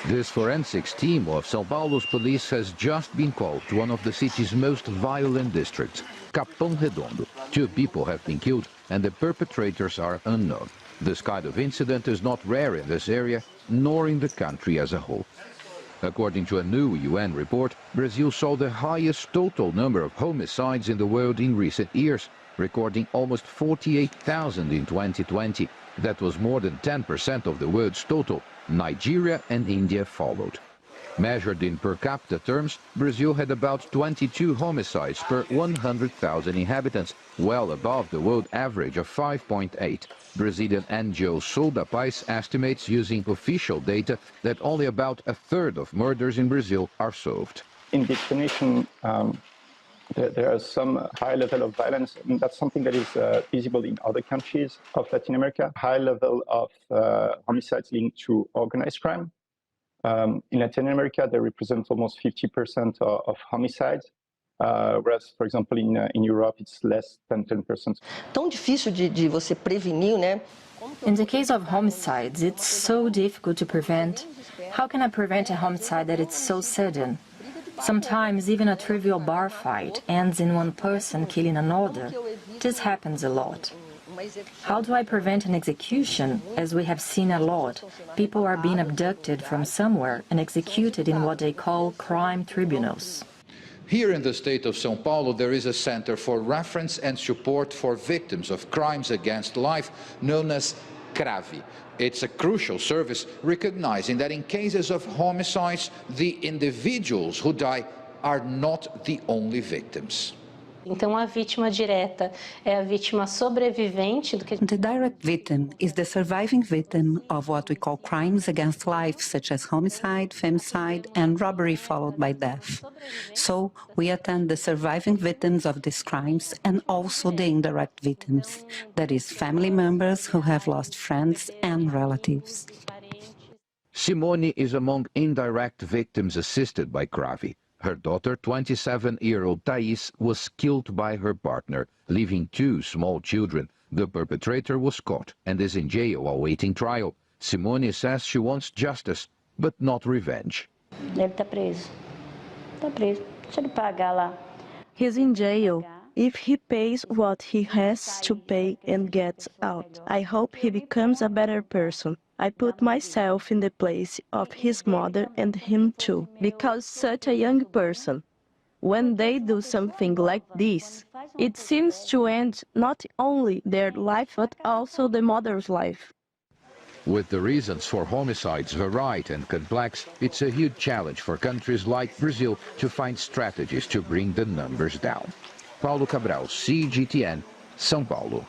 This forensics team of São Paulo's police has just been called to one of the city's most violent districts, Capão Redondo. 2 people have been killed and the perpetrators are unknown. This kind of incident is not rare in this area, nor in the country as a whole. According to a new UN report, Brazil saw the highest total number of homicides in the world in recent years, recording almost 48,000 in 2020. That was more than 10% of the world's total. Nigeria and India followed. Measured in per capita terms, Brazil had about 22 homicides per 100,000 inhabitants, well above the world average of 5.8. Brazilian NGO Sul da Paz estimates using official data that only about a third of murders in Brazil are solved. In the explanation, there is some high level of violence, and that's something that is visible in other countries of Latin America. High level of homicides linked to organized crime. In Latin America, they represent almost 50% of homicides, whereas, for example, in Europe, it's less than 10%. Tão difícil de você prevenir, né? In the case of homicides, it's so difficult to prevent. How can I prevent a homicide that is so sudden? Sometimes even a trivial bar fight ends in one person killing another. This happens a lot. How do I prevent an execution? As we have seen a lot, people are being abducted from somewhere and executed in what they call crime tribunals. Here in the state of São Paulo, there is a center for reference and support for victims of crimes against life, known as CRAVI. It's a crucial service recognizing that in cases of homicides, the individuals who die are not the only victims. Então, a vítima direta é a vítima sobrevivente do que... The direct victim is the surviving victim of what we call crimes against life, such as homicide, femicide, and robbery followed by death. So, we attend the surviving victims of these crimes and also the indirect victims, that is, family members who have lost friends and relatives. Simone is among indirect victims assisted by CRAVI. Her daughter, 27-year-old Thais, was killed by her partner, leaving 2 small children. The perpetrator was caught and is in jail awaiting trial. Simone says she wants justice, but not revenge. Ele está preso. Está preso. Deixa ele pagar lá. He's in jail. If he pays what he has to pay and gets out, I hope he becomes a better person. I put myself in the place of his mother and him too, because such a young person, when they do something like this, it seems to end not only their life but also the mother's life. With the reasons for homicides varied and complex, it's a huge challenge for countries like Brazil to find strategies to bring the numbers down. Paulo Cabral, CGTN, São Paulo.